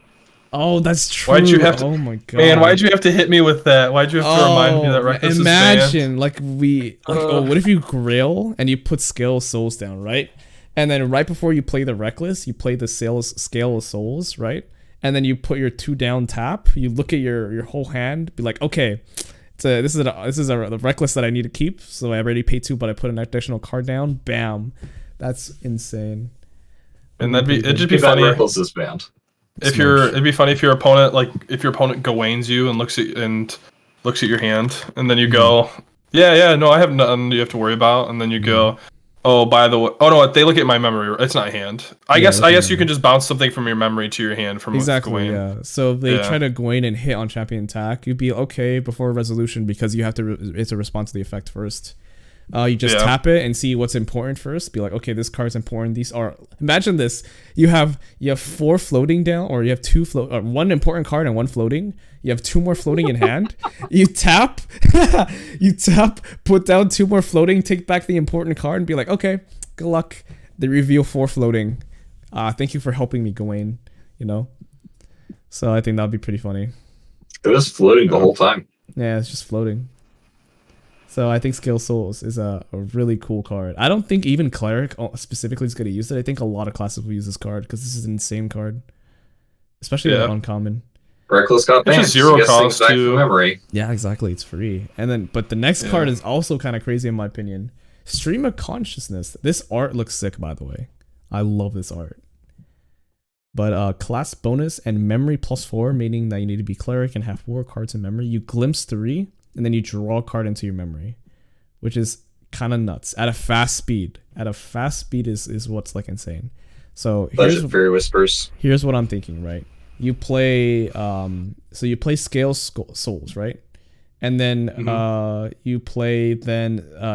Oh, that's true. Why'd you have to? Oh my god, man! Why'd you have to hit me with that? Why'd you have to remind me that Reckless is banned? Imagine, what if you Grail and you put Scale of Souls down, right? And then right before you play the Reckless, you play the Scale of Souls, right? And then you put your 2 down tap. You look at your whole hand, be like, okay, this is the Reckless that I need to keep. So I already paid 2, but I put an additional card down. Bam, that's insane. And it'd just be funny. Reckless is banned. It'd be funny if your opponent Gawains you and looks at your hand, and then you go, no, I have nothing you have to worry about, and then you go, oh, by the way, oh no, they look at my memory. It's not hand. I guess you can just bounce something from your memory to your hand from exactly. Gawain. Yeah. So if they try to Gawain and hit on champion attack, you'd be okay before resolution because you have to. It's a response to the effect first. You just tap it and see what's important first. Be like, okay, this card's important. These are. Imagine this: you have 4 floating down, or you have 2 1 important card and 1 floating. You have 2 more floating in hand. You tap, put down 2 more floating, take back the important card, and be like, okay, good luck. They reveal 4 floating. Thank you for helping me, Gawain. So I think that'd be pretty funny. It was floating the whole time. Yeah, it's just floating. So I think Scale Souls is a really cool card. I don't think even Cleric specifically is going to use it. I think a lot of classes will use this card because this is an insane card. Especially with uncommon. Reckless got banned. It's 0 cost too. Memory. Yeah, exactly. It's free. And then, but the next card is also kind of crazy in my opinion. Stream of Consciousness. This art looks sick, by the way. I love this art. But class bonus and memory +4, meaning that you need to be cleric and have 4 cards in memory. You glimpse 3, and then you draw a card into your memory, which is kind of nuts at a fast speed. At a fast speed is what's like insane. So Fairy Whispers. Here's what I'm thinking, right? You play so you play Scale Souls, right? And then you play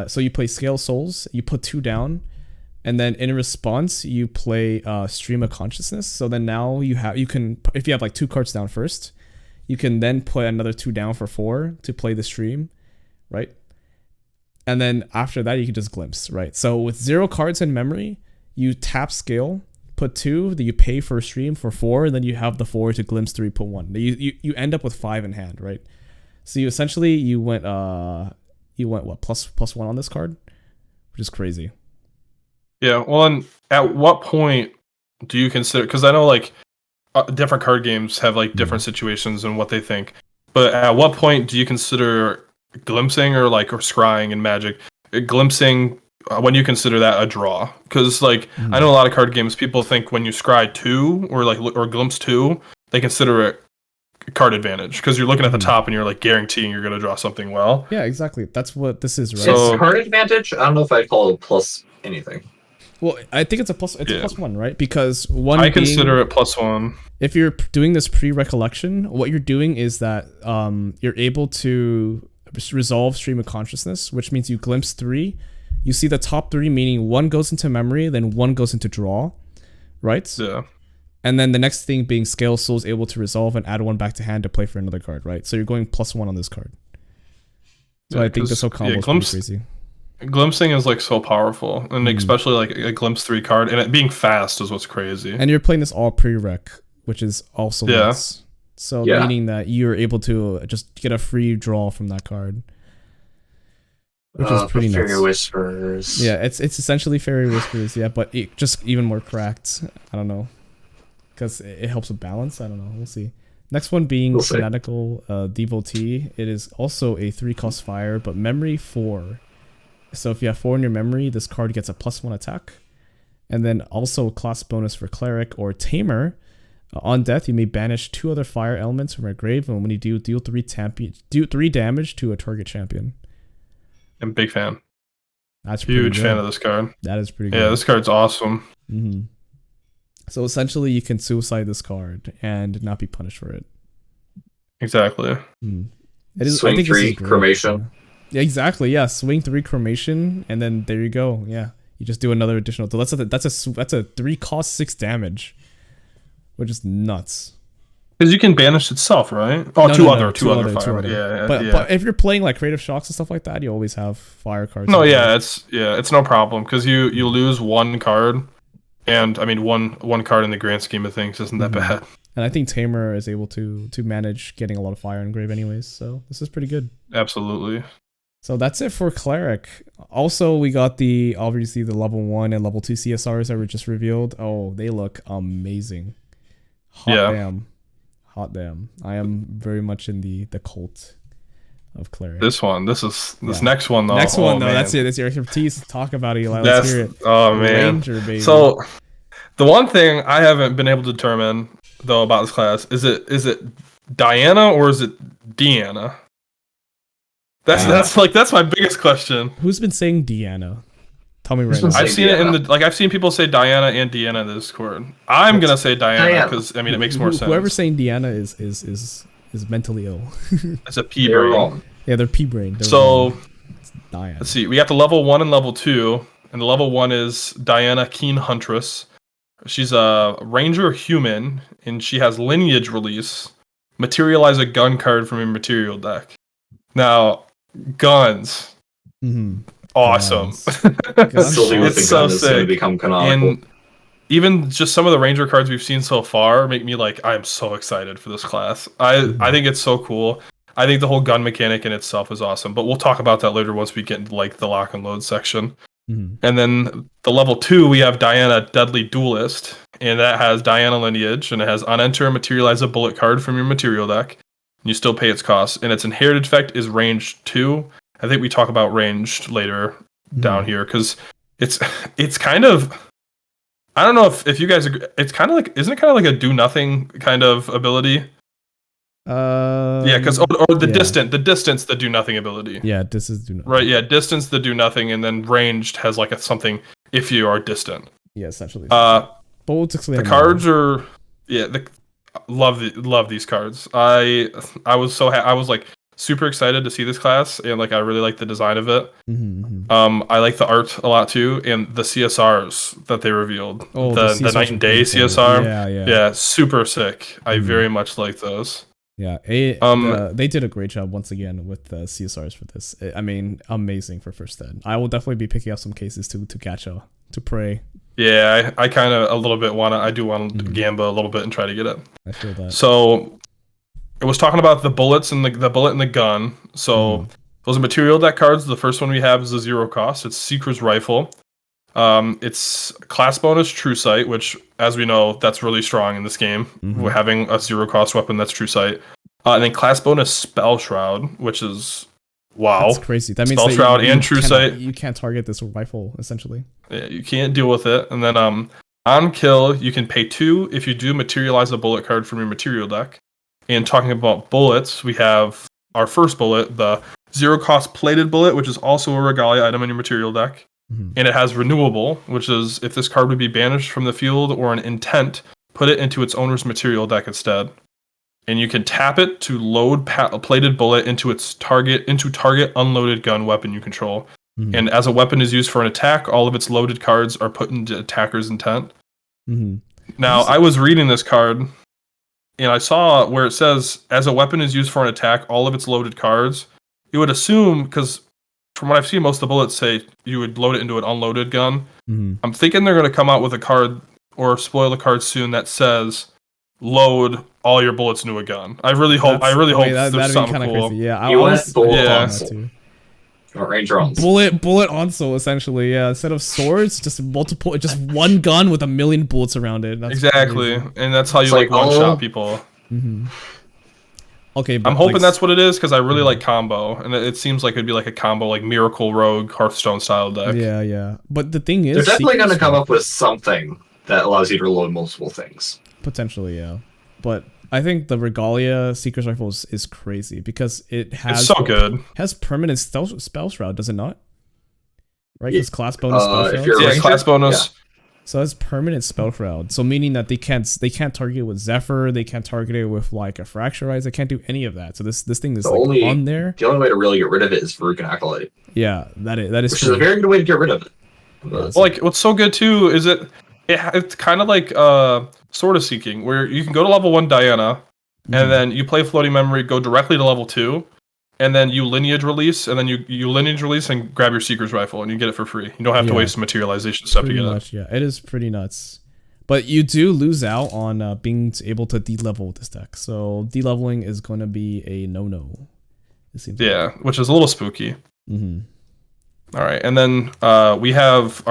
so you play Scale Souls, you put 2 down, and then in response you play Stream of Consciousness. So then now you can, if you have like 2 cards down first, you can then put another 2 down for 4 to play the stream, right? And then after that you can just glimpse, right? So with 0 cards in memory, you tap Scale, put 2, then you pay for a stream for 4, and then you have the 4 to glimpse 3, put 1. You end up with 5 in hand, right? So you essentially you went what +1 on this card, which is crazy. Yeah, well, and at what point do you consider? Because I know like different card games have like different situations and what they think. But at what point do you consider glimpsing or scrying in Magic? Glimpsing, when you consider that a draw? Because like I know a lot of card games, people think when you scry 2 or glimpse 2, they consider it card advantage because you're looking at the top and you're like guaranteeing you're going to draw something well. Yeah, exactly. That's what this is, right? So, it's card advantage. I don't know if I'd call it plus anything. Well, I think it's a +1, right? Because one, I consider it +1. If you're doing this pre-recollection, what you're doing is that you're able to resolve Stream of Consciousness, which means you glimpse 3. You see the top 3, meaning 1 goes into memory, then 1 goes into draw, right? Yeah. And then the next thing being Scale Soul is able to resolve and add 1 back to hand to play for another card, right? So you're going +1 on this card. So I think this whole combo is pretty crazy. Glimpsing is like so powerful, and especially like a glimpse 3 card, and it being fast is what's crazy. And you're playing this all pre-rec, which is also nice. So meaning that you're able to just get a free draw from that card, which is pretty nice. Fairy Whispers. Yeah, it's essentially Fairy Whispers, yeah, but just even more cracked. I don't know, because it helps with balance. I don't know. We'll see. Next one being Fanatical Devotee. It is also a 3-cost fire, but memory 4. So if you have 4 in your memory, this card gets a +1 attack. And then also class bonus for Cleric or Tamer. On death, you may banish 2 other fire elements from your grave, and when you do, deal 3 damage to a target champion. I'm a big fan. That's huge fan of this card. That is pretty good. Yeah, this card's awesome. So essentially, you can suicide this card and not be punished for it. Exactly. Swing 3 cremation. Yeah, exactly. Yeah, swing 3 cremation, and then there you go. Yeah, you just do another additional. So that's a 3-cost 6 damage, which is nuts. Because you can banish itself, right? Oh, two other fire. Yeah, but if you're playing like Creative Shocks and stuff like that, you always have fire cards. No, it's no problem because you lose 1 card, and I mean one card in the grand scheme of things isn't that bad. And I think Tamer is able to manage getting a lot of fire in grave anyways, so this is pretty good. Absolutely. So that's it for Cleric. Also, we got obviously the level 1 and level 2 CSRs that were just revealed. Oh, they look amazing. Hot damn. I am very much in the cult of Cleric. This next one though. Next one though, that's it. That's your expertise. Talk about it, Eli. Let's hear it. Oh man. Ranger, baby. So the one thing I haven't been able to determine though about this class is it Diana or is it Deanna? That's my biggest question. Who's been saying Deanna? Tell me right now. I've seen it I've seen people say Diana and Deanna in the Discord. I'm gonna say Diana because I mean it makes more sense. Whoever's saying Deanna is mentally ill. It's a P brain. Yeah, they're P brain. So Diana. Let's see. We got the level 1 and level 2, and the level 1 is Diana Keen Huntress. She's a ranger human, and she has lineage release. Materialize a gun card from your material deck. Now, guns. Awesome. It's so sick. Become canonical. And even just some of the ranger cards we've seen so far make me like, I am so excited for this class. I think it's so cool. I think the whole gun mechanic in itself is awesome, but we'll talk about that later once we get into like the lock and load section. And then the level 2, we have Diana Deadly Duelist, and that has Diana lineage, and it has on enter materialize a bullet card from your material deck, and you still pay its cost. And its inherited effect is range 2. I think we talk about ranged later down here because it's kind of, I don't know if you guys agree, it's kind of like, isn't it kind of like a do nothing kind of ability? Yeah, because or the distance the do nothing ability. Yeah, distance do nothing. Right, yeah, distance the do nothing, and then ranged has like something if you are distant. Yeah, essentially. But the cards are love these cards. I was I was like super excited to see this class, and like I really like the design of it. I like the art a lot too, and the CSRs that they revealed. The night and day CSR. Yeah, super sick. I very much like those. Yeah, they did a great job once again with the CSRs for this. I mean, amazing for first ed. I will definitely be picking up some cases to gacha, to pray. Yeah, I kind of a little bit I do want to gamba a little bit and try to get it. I feel that. So it was talking about the bullets and the bullet and the gun. So those are material deck cards. The first one we have is a 0 cost. It's Seeker's Rifle. It's class bonus True Sight, which, as we know, that's really strong in this game. Having a 0 cost weapon that's True Sight, and then class bonus Spell Shroud, which is wow, that's crazy. That means Spell Shroud and True Sight. You can't target this rifle essentially. Yeah, you can't deal with it. And then on kill, you can pay 2 if you do materialize a bullet card from your material deck. And talking about bullets, we have our first bullet, the 0 cost plated bullet, which is also a regalia item in your material deck. And it has renewable, which is if this card would be banished from the field or an intent, put it into its owner's material deck instead. And you can tap it to load a plated bullet into target unloaded gun weapon you control. And as a weapon is used for an attack, all of its loaded cards are put into attacker's intent. Now, I was reading this card, and I saw where it says, as a weapon is used for an attack, all of its loaded cards. You would assume, because from what I've seen, most of the bullets say you would load it into an unloaded gun. I'm thinking they're going to come out with a card or spoil a card soon that says load all your bullets into a gun. I really hope there's something cool. Crazy. Yeah, you went bullet Ranger on bullet Onso essentially. Yeah, instead of swords, just one gun with a million bullets around it. That's exactly, crazy. And that's how you like one shot people. Okay, I'm hoping that's what it is because I really like combo, and it seems like it'd be like a combo, like Miracle Rogue Hearthstone style deck. Yeah. But the thing is, they're definitely going to come up with something that allows you to load multiple things. Potentially, yeah. But I think the Regalia Seeker's Rifle is crazy because it's so good. Has permanent spell shroud, does it not? Right, because class bonus spell shroud. Yeah, class bonus. Yeah. So it's permanent spell shroud. So meaning that they can't target it with Zephyr, they can't target it with like a Fracturize, they can't do any of that. So this thing is on there. The only way to really get rid of it is Verucan Acolyte. Yeah, that is which is a very good way to get rid of it. Well, like what's so good too is it's kind of like Sword of Seeking, where you can go to level 1 Diana, and then you play Floating Memory, go directly to level 2, and then you lineage release, and then you lineage release and grab your Seeker's Rifle, and you get it for free. You don't have to waste a materialization step to get it. Yeah, it is pretty nuts. But you do lose out on being able to de-level with this deck. So de-leveling is going to be a no-no. Yeah, which is a little spooky. All right, and then we have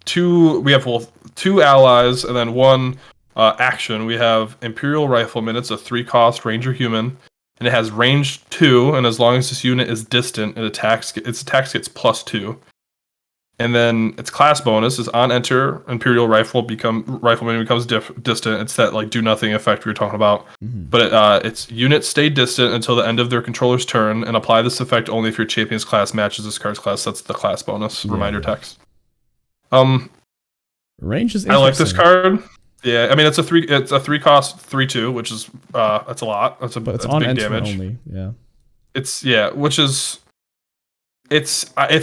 two allies, and then one action. We have Imperial Rifleman. It's a 3-cost Ranger Human. And it has range 2, and as long as this unit is distant, its attacks gets +2. And then its class bonus is on enter, Imperial Rifleman becomes distant. It's that like do nothing effect we were talking about. But its units stay distant until the end of their controller's turn, and apply this effect only if your champion's class matches this card's class. That's the class bonus reminder text. Range is. I like this card. Yeah, I mean it's a 3-cost 3/2, which is that's a lot. That's on big damage. Only. Yeah. It's if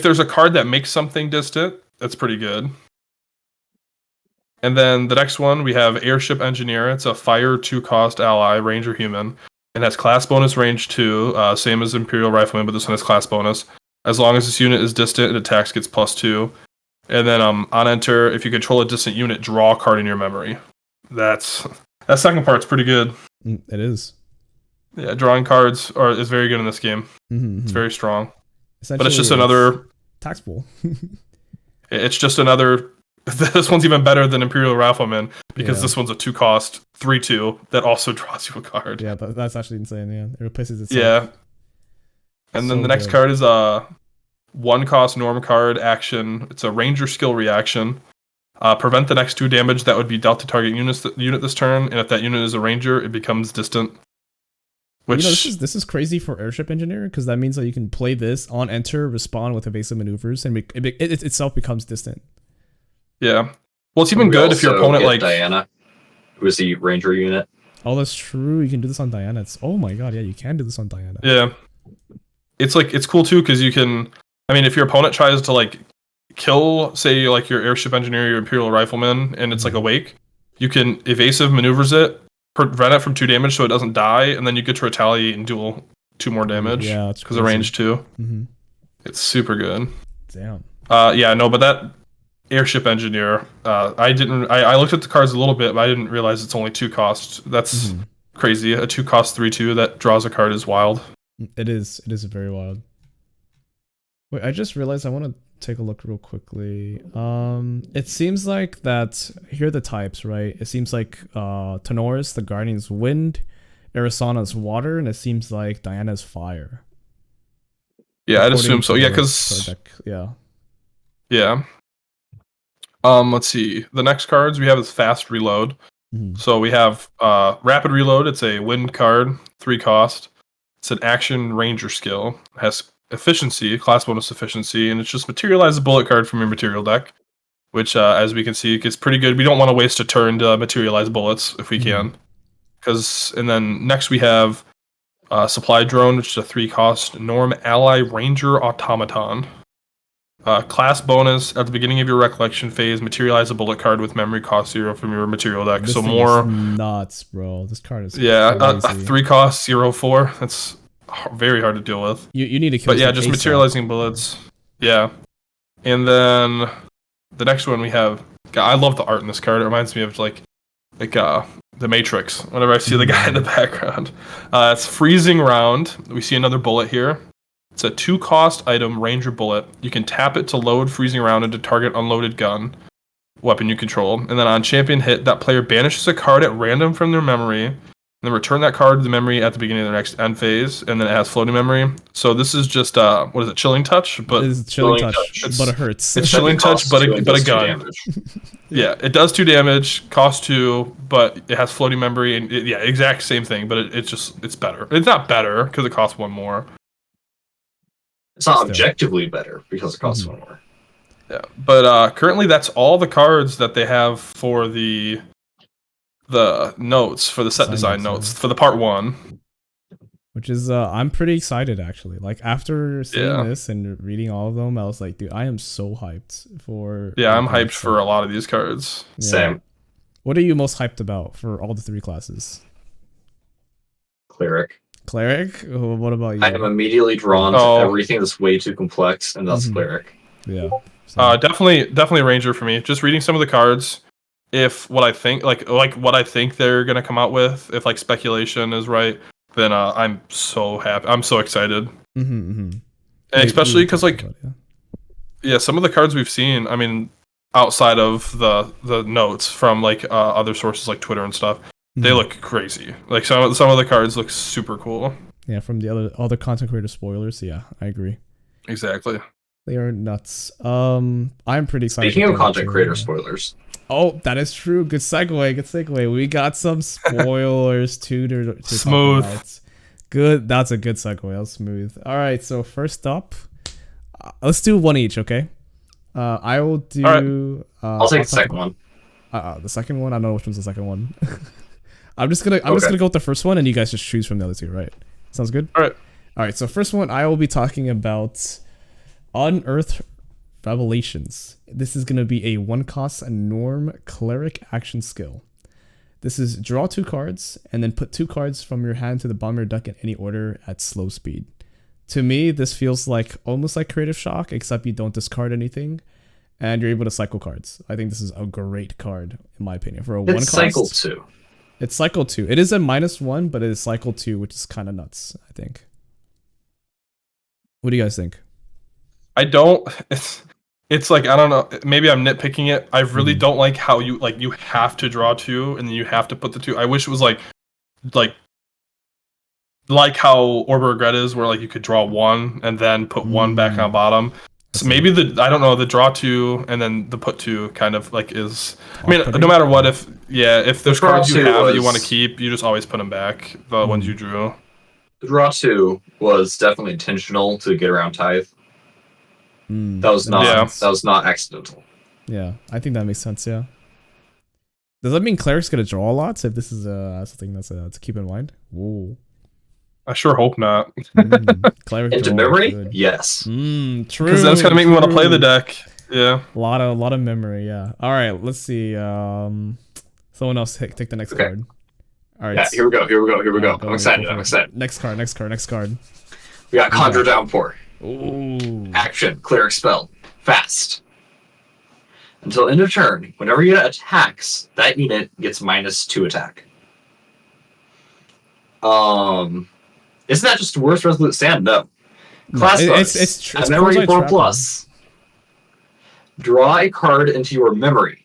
there's a card that makes something distant, that's pretty good. And then the next one we have Airship Engineer. It's a fire 2-cost ally, Ranger Human, and has class bonus range 2, same as Imperial Rifleman, but this one has class bonus. As long as this unit is distant, it attacks gets +2. And then on enter, if you control a distant unit, draw a card in your memory. That second part's pretty good. It is. Yeah, drawing cards is very good in this game. It's very strong. But it's just another tax pool. It's just another. This one's even better than Imperial Rifleman because this one's a 2-cost 3/2 that also draws you a card. Yeah, that's actually insane. Yeah, it replaces itself. Yeah. And then the next card is 1-cost norm card action. It's a ranger skill reaction. Prevent the next 2 damage that would be dealt to target unit this turn, and if that unit is a ranger, it becomes distant. Which this is crazy for Airship Engineer, because that means that you can play this on enter, respond with evasive maneuvers, and it itself becomes distant. Yeah. Well, it's even good if your opponent like Diana, who is the ranger unit. Oh, that's true. You can do this on Diana. Oh my god, yeah, you can do this on Diana. Yeah. It's cool too because you can. I mean, if your opponent tries to like kill, say like your Airship Engineer, your Imperial Rifleman, and it's like awake, you can evasive maneuvers it, prevent it from 2 damage so it doesn't die, and then you get to retaliate and deal 2 more damage. Yeah, because of range 2. Mm-hmm. It's super good. Damn. Yeah, no, but that Airship Engineer, I looked at the cards a little bit, but I didn't realize it's only 2 cost. That's crazy. A 2-cost 3/2 that draws a card is wild. It is very wild. Wait, I just realized I want to take a look real quickly. It seems like that here are the types, right? It seems like Tenoris, the Guardian's wind, Arisana's water, and it seems like Diana's fire. Yeah, I'd assume so. Yeah, because yeah. Let's see. The next cards we have is fast reload. So we have rapid reload. It's a wind card, 3 cost. It's an action ranger skill. It has efficiency, class bonus efficiency, and it's just materialize a bullet card from your material deck, which as we can see gets pretty good. We don't want to waste a turn to materialize bullets if we can. And then next we have supply drone, which is a 3 cost norm ally ranger automaton. Class bonus at the beginning of your recollection phase, materialize a bullet card with memory cost 0 from your material deck. This so thing more is nuts, bro. This card is a 3 cost 0/4. That's very hard to deal with. You need to kill. But yeah, just materializing bullets. Yeah, and then the next one we have. I love the art in this card. It reminds me of like the Matrix. Whenever I see the guy in the background, it's freezing round. We see another bullet here. It's a 2 cost item, ranger bullet. You can tap it to load freezing round into target unloaded gun, weapon you control. And then on champion hit, that player banishes a card at random from their memory, and then return that card to the memory at the beginning of their next end phase, and then it has floating memory. So this is just what is it, chilling touch? But it is chilling touch, but it hurts. It's chilling touch, but a gun. Yeah, it does 2 damage, costs 2, but it has floating memory, and exact same thing. But it's better. It's not better because it costs 1 more. It's not objectively better because it costs 1 more. Yeah, but currently that's all the cards that they have for the notes, for the set design notes for the part 1. Which is I'm pretty excited actually. Like after seeing this and reading all of them, I was like, dude, I am so hyped for. Yeah, I'm hyped for a lot of these cards. Yeah. Same. What are you most hyped about for all the 3 classes? Cleric. Cleric? What about you? I am immediately drawn to everything that's way too complex, and that's Cleric. Yeah. Definitely Ranger for me. Just reading some of the cards, if what I think, like what I think they're gonna come out with, if like speculation is right, then I'm so happy. I'm so excited. And especially because some of the cards we've seen. I mean, outside of the notes from like other sources like Twitter and stuff. They look crazy. Like some of the cards look super cool. Yeah, from the other content creator spoilers. Yeah, I agree. Exactly. They are nuts. I'm pretty excited. Speaking of content creator spoilers. Oh, that is true. Good segue. We got some spoilers too to smooth. Talk about. Good. That's a good segue. That was smooth. All right. So first up, let's do 1 each. Okay. I will do. Right. I'll take the second one. The second one. I don't know which one's the second one. I'm just gonna go with the first one, and you guys just choose from the other 2, right? Sounds good? All right, so first one, I will be talking about Unearthed Revelations. This is gonna be a 1-cost norm cleric action skill. This is draw 2 cards, and then put 2 cards from your hand to the bottom of your deck in any order at slow speed. To me, this feels like almost like Creative Shock, except you don't discard anything, and you're able to cycle cards. I think this is a great card, in my opinion, for a 1-cost. Cycle 2. It's cycle 2. It is a -1, but it is cycle 2, which is kind of nuts, I think. What do you guys think? I don't. It's like, I don't know. Maybe I'm nitpicking it. I really don't like how you have to draw 2 and then you have to put the 2. I wish it was like like how Orb of Regret is, where like you could draw 1 and then put 1 back on bottom. So maybe I don't know, the draw 2 and then the put 2 kind of like is. I mean, no matter what, if there's cards you have that you want to keep, you just always put them back. The ones you drew. The draw 2 was definitely intentional to get around Tithe. That was not accidental. Yeah, I think that makes sense. Yeah. Does that mean Cleric's gonna draw a lot? If this is something that's to keep in mind. Whoa. I sure hope not. Cleric Into memory? Yes. True. Because that's gonna make me want to play the deck. Yeah. A lot of memory. Yeah. All right. Let's see. Someone else take the next card. All right. Yeah. Here we go. I'm excited. Next card. We got Conjure Downpour. Ooh. Action. Cleric spell. Fast. Until end of turn, whenever your unit attacks, that unit gets -2 attack. Isn't that just worse Resolute Stand? No. Class it's memory 4+. Draw a card into your memory.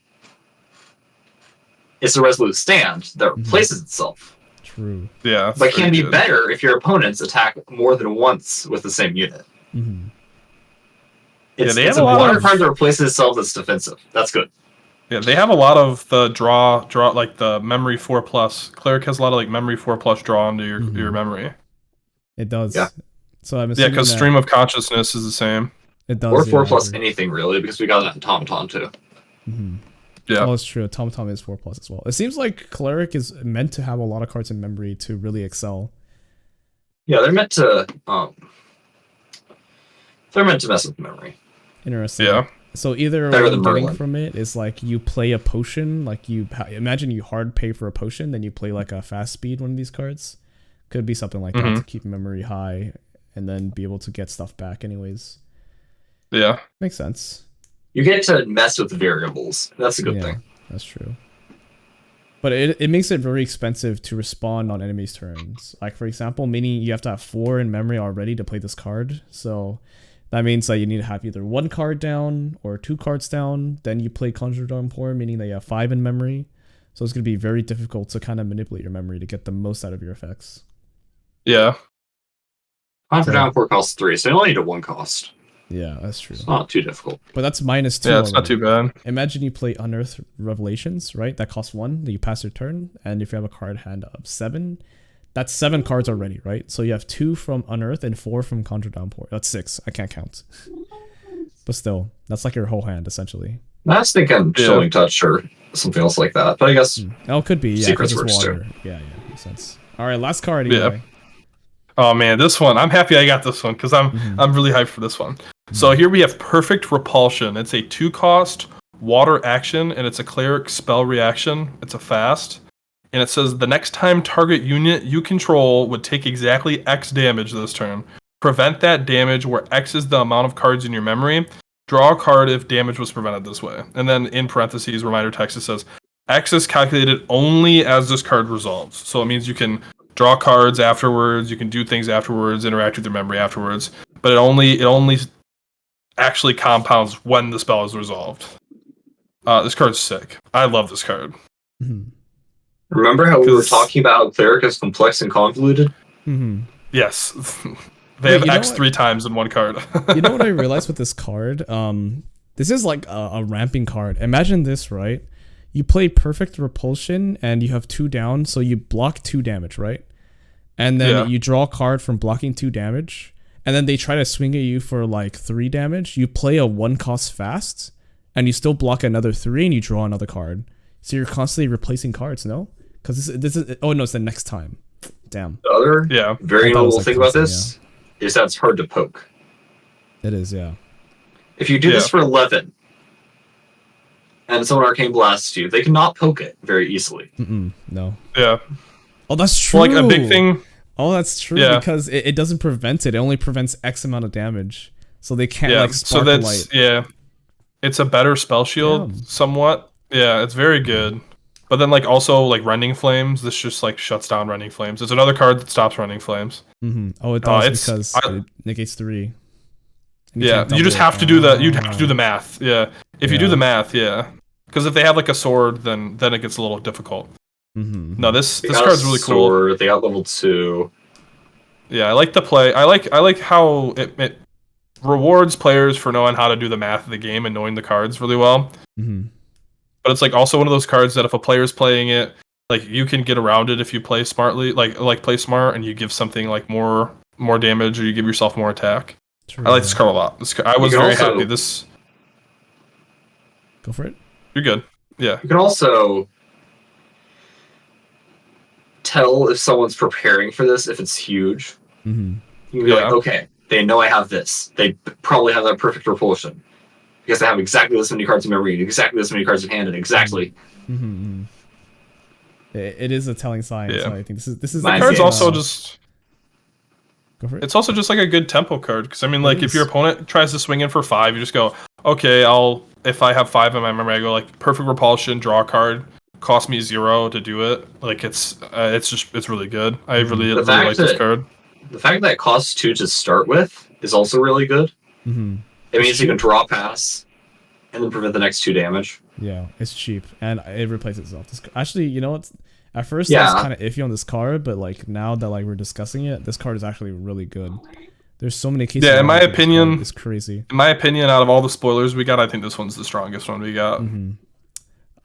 It's a Resolute Stand that replaces itself. True. Yeah. But can be better if your opponents attack more than once with the same unit. It's a water card that replaces itself that's defensive. That's good. Yeah, they have a lot of the draw like the memory 4+. Cleric has a lot of like memory 4+ draw into your memory. It does. Yeah. So I'm assuming because Stream of Consciousness is the same. It does. Or 4+ anything really, because we got that Automaton too. Yeah. Oh, it's true. Automaton is 4+ as well. It seems like Cleric is meant to have a lot of cards in memory to really excel. Yeah, they're meant to mess with memory. Interesting. Yeah. So either what I'm getting from it is like you play a potion, like you imagine you hard pay for a potion, then you play like a fast speed one of these cards. Could be something like that to keep memory high and then be able to get stuff back anyways. Yeah. Makes sense. You get to mess with variables. That's a good thing. That's true. But it makes it very expensive to respond on enemies' turns. Like for example, meaning you have to have 4 in memory already to play this card. So that means that you need to have either 1 card down or 2 cards down. Then you play Conjure Downpour, meaning that you have 5 in memory. So it's going to be very difficult to kind of manipulate your memory to get the most out of your effects. Yeah. Conjure Downpour costs 3, so you only need a 1 cost. Yeah, that's true. It's not too difficult. But that's -2. Yeah, it's not too bad. Imagine you play Unearthed Revelations, right? That costs 1, that you pass your turn. And if you have a card hand of 7, that's 7 cards already, right? So you have 2 from Unearth and 4 from Conjure Downpour. That's 6. I can't count. But still, that's like your whole hand, essentially. I was thinking Chilling Touch or something else like that. But I guess... Oh, it could be. Yeah, Secret's it's worse water. too. Yeah, makes sense. All right, last card anyway. Yeah. Oh man, this one. I'm happy I got this one because I'm really hyped for this one. So here we have Perfect Repulsion. It's a 2-cost water action, and it's a Cleric spell reaction. It's a fast. And it says, the next time target unit you control would take exactly X damage this turn. Prevent that damage where X is the amount of cards in your memory. Draw a card if damage was prevented this way. And then in parentheses, reminder text, it says, X is calculated only as this card resolves. So it means you can draw cards afterwards, you can do things afterwards, interact with your memory afterwards. But it only actually compounds when the spell is resolved. This card's sick. I love this card. Remember how we were talking about Cleric as complex and convoluted? Yes. They have X 3 times in one card. You know what I realized with this card? This is like a ramping card. Imagine this, right? You play Perfect Repulsion and you have 2 down, so you block 2 damage, right? And then you draw a card from blocking 2 damage, and then they try to swing at you for like 3 damage. You play a 1-cost fast, and you still block another 3, and you draw another card. So you're constantly replacing cards, no? Because this is oh no, it's the next time. Damn. The other very notable thing about this is that it's hard to poke. It is, yeah. If you do this for 11, and someone Arcane blasts you, they cannot poke it very easily. No. Yeah. Oh, that's true. Well, like a big thing. Oh, that's true because it doesn't prevent it. It only prevents X amount of damage, so they can't like spark the light. It's a better spell shield somewhat. Yeah, it's very good. But then like also like Rending Flames, this just like shuts down Rending Flames. There's another card that stops Rending Flames. Oh, it does because it negates 3. Yeah, you just have to do the you'd have to do the math. Yeah, if you do the math, because if they have like a sword, then it gets a little difficult. No, this card's really cool. They got level 2. Yeah, I like the play. I like how it rewards players for knowing how to do the math of the game and knowing the cards really well. Mm-hmm. But it's like also one of those cards that if a player's playing it, like you can get around it if you play smartly, like play smart, and you give something like more damage, or you give yourself more attack. True, I like this card a lot. I was very happy. This. Go for it. You're good. Yeah. You can also tell if someone's preparing for this if it's huge. Mm-hmm. You can be like, okay, they know I have this. They probably have that perfect repulsion because they have exactly this many cards in memory, exactly this many cards in hand, and exactly. Mm-hmm. It is a telling sign. Yeah. So I think this is the card's also just. Go for it. It's also just like a good tempo card because I mean, like if your opponent tries to swing in for 5, you just go, okay, if I have 5 in my memory, I go like perfect repulsion, draw a card, cost me 0 to do it. Like it's really good. I really like this card. The fact that it costs 2 to start with is also really good. Mm-hmm. It means you can draw pass and then prevent the next 2 damage. Yeah, it's cheap and it replaces itself. Actually, you know what? At first, I was kind of iffy on this card, but like now that like we're discussing it, this card is actually really good. There's so many cases. Yeah, in my opinion, it's crazy. In my opinion, out of all the spoilers we got, I think this one's the strongest one we got. Mm-hmm.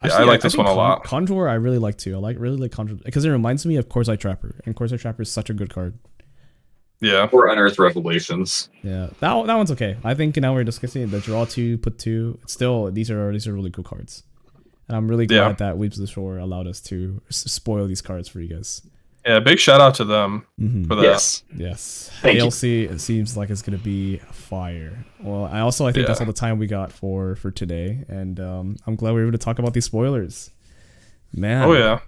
Actually, yeah, I like this one a lot. Contour, I really like too. I really like Contour because it reminds me of Corsair Trapper, and Corsair Trapper is such a good card. Yeah. Or Unearthed Revelations. Yeah, that one's okay. I think now we're discussing the draw 2, put 2. Still, these are really cool cards. And I'm really glad that Weeps of the Shore allowed us to spoil these cards for you guys. Yeah, big shout out to them for that. Yes. Thank ALC, it seems like it's going to be fire. Well, I think that's all the time we got for today. And I'm glad we were able to talk about these spoilers. Man. Oh, yeah.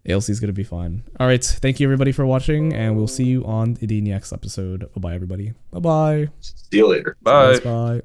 ALC is going to be fun. All right. Thank you, everybody, for watching. And we'll see you on the next episode. Bye-bye, everybody. Bye-bye. See you later. Bye. Bye.